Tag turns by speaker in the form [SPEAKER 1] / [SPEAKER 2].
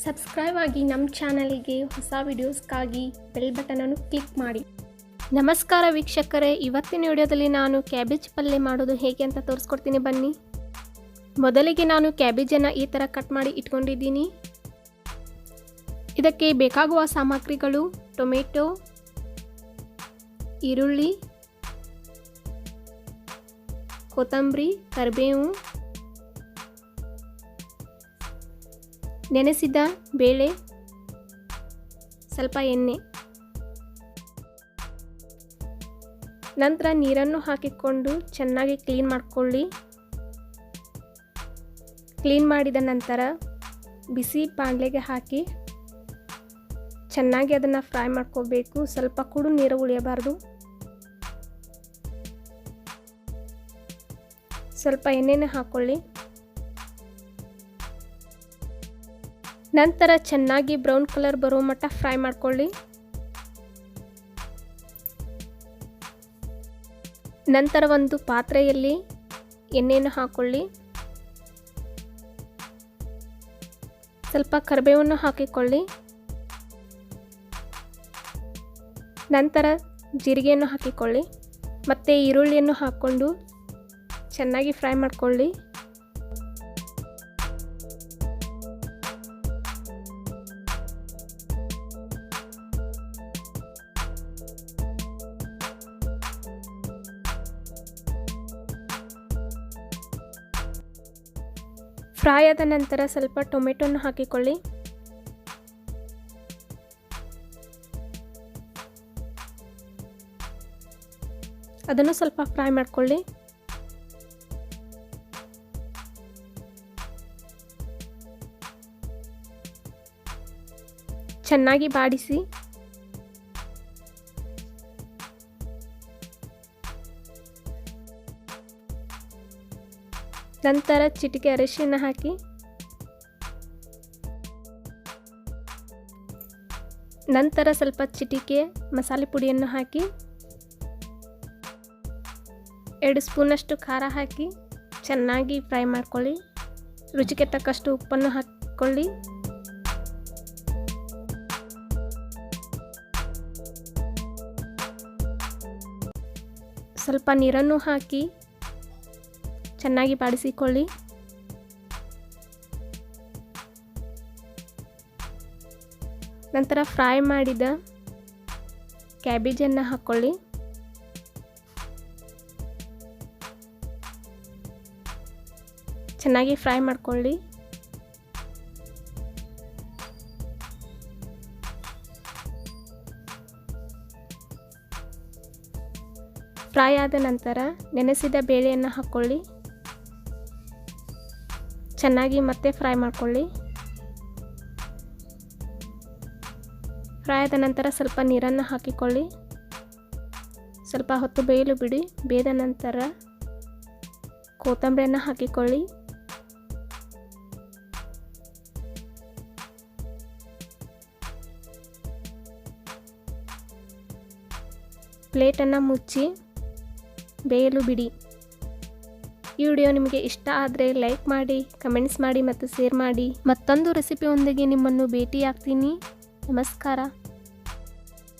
[SPEAKER 1] Subscribe ಆಗಿ ನಮ್ಮ ಚಾನಲ್ಗೆ ಹೊಸ ವಿಡಿಯೋಸ್ಗಾಗಿ ಬೆಲ್ ಬಟನ್ ಅನ್ನು ಕ್ಲಿಕ್ ಮಾಡಿ. ನಮಸ್ಕಾರ ವೀಕ್ಷಕರೇ, ಇವತ್ತಿನ ವಿಡಿಯೋದಲ್ಲಿ ನಾನು ಕ್ಯಾಬೇಜ್ ಪಲ್ಯ ಮಾಡೋದು ಹೇಗೆ ಅಂತ ತೋರಿಸ್ಕೊಡ್ತೀನಿ ಬನ್ನಿ. ಮೊದಲಿಗೆ ನಾನು ಕ್ಯಾಬೇಜನ್ನು ಈ ಥರ ಕಟ್ ಮಾಡಿ ಇಟ್ಕೊಂಡಿದ್ದೀನಿ. ಇದಕ್ಕೆ ಬೇಕಾಗುವ ಸಾಮಗ್ರಿಗಳು ಟೊಮೆಟೊ, ಈರುಳ್ಳಿ, ಕೊತ್ತಂಬರಿ, ಕರಿಬೇವು, ನೆನೆಸಿದ ಬೇಳೆ, ಸ್ವಲ್ಪ ಎಣ್ಣೆ. ನಂತರ ನೀರನ್ನು ಹಾಕಿಕೊಂಡು ಚೆನ್ನಾಗಿ ಕ್ಲೀನ್ ಮಾಡಿಕೊಳ್ಳಿ. ಕ್ಲೀನ್ ಮಾಡಿದ ನಂತರ ಬಿಸಿ ಬಾಣಲೆಗೆ ಹಾಕಿ ಚೆನ್ನಾಗಿ ಅದನ್ನು ಫ್ರೈ ಮಾಡ್ಕೋಬೇಕು. ಸ್ವಲ್ಪ ಕೂಡ ನೀರು ಉಳಿಯಬಾರ್ದು. ಸ್ವಲ್ಪ ಎಣ್ಣೆನ ಹಾಕ್ಕೊಳ್ಳಿ. ನಂತರ ಚೆನ್ನಾಗಿ ಬ್ರೌನ್ ಕಲರ್ ಬರೋ ಮಟ್ಟ ಫ್ರೈ ಮಾಡ್ಕೊಳ್ಳಿ. ನಂತರ ಒಂದು ಪಾತ್ರೆಯಲ್ಲಿ ಎಣ್ಣೆಯನ್ನು ಹಾಕ್ಕೊಳ್ಳಿ. ಸ್ವಲ್ಪ ಕರಿಬೇವನ್ನು ಹಾಕಿಕೊಳ್ಳಿ. ನಂತರ ಜೀರಿಗೆಯನ್ನು ಹಾಕಿಕೊಳ್ಳಿ. ಮತ್ತು ಈರುಳ್ಳಿಯನ್ನು ಹಾಕ್ಕೊಂಡು ಚೆನ್ನಾಗಿ ಫ್ರೈ ಮಾಡ್ಕೊಳ್ಳಿ. ಫ್ರೈ ಆದ ನಂತರ ಸ್ವಲ್ಪ ಟೊಮೆಟೊನ್ನು ಹಾಕಿಕೊಳ್ಳಿ. ಅದನ್ನು ಸ್ವಲ್ಪ ಫ್ರೈ ಮಾಡ್ಕೊಳ್ಳಿ. ಚೆನ್ನಾಗಿ ಬಾಡಿಸಿ. ನಂತರ ಚಿಟಿಕೆ ಅರಿಶಿನ ಹಾಕಿ. ನಂತರ ಸ್ವಲ್ಪ ಚಿಟಿಕೆ ಮಸಾಲೆ ಪುಡಿಯನ್ನು ಹಾಕಿ. 2 ಸ್ಪೂನಷ್ಟು ಖಾರ ಹಾಕಿ ಚೆನ್ನಾಗಿ ಫ್ರೈ ಮಾಡ್ಕೊಳ್ಳಿ. ರುಚಿಗೆ ತಕ್ಕಷ್ಟು ಉಪ್ಪನ್ನು ಹಾಕಿಕೊಳ್ಳಿ. ಸ್ವಲ್ಪ ನೀರನ್ನು ಹಾಕಿ ಚೆನ್ನಾಗಿ ಬಾಡಿಸಿಕೊಳ್ಳಿ. ನಂತರ ಫ್ರೈ ಮಾಡಿದ ಕ್ಯಾಬೇಜನ್ನು ಹಾಕ್ಕೊಳ್ಳಿ. ಚೆನ್ನಾಗಿ ಫ್ರೈ ಮಾಡ್ಕೊಳ್ಳಿ. ಫ್ರೈ ಆದ ನಂತರ ನೆನೆಸಿದ ಬೇಳೆಯನ್ನು ಹಾಕ್ಕೊಳ್ಳಿ. ಚೆನ್ನಾಗಿ ಮತ್ತೆ ಫ್ರೈ ಮಾಡ್ಕೊಳ್ಳಿ. ಫ್ರೈ ಆದ ನಂತರ ಸ್ವಲ್ಪ ನೀರನ್ನು ಹಾಕಿಕೊಳ್ಳಿ. ಸ್ವಲ್ಪ ಹೊತ್ತು ಬೇಯಲು ಬಿಡಿ. ಬೇಯ್ದ ನಂತರ ಕೊತ್ತಂಬರಿಯನ್ನು ಹಾಕಿಕೊಳ್ಳಿ. ಪ್ಲೇಟನ್ನು ಮುಚ್ಚಿ ಬೇಯಲು ಬಿಡಿ. ಈ ವಿಡಿಯೋ ನಿಮಗೆ ಇಷ್ಟ ಆದರೆ ಲೈಕ್ ಮಾಡಿ, ಕಮೆಂಟ್ಸ್ ಮಾಡಿ ಮತ್ತು ಶೇರ್ ಮಾಡಿ. ಮತ್ತೊಂದು ರೆಸಿಪಿಯೊಂದಿಗೆ ನಿಮ್ಮನ್ನು ಭೇಟಿಯಾಗ್ತೀನಿ. ನಮಸ್ಕಾರ.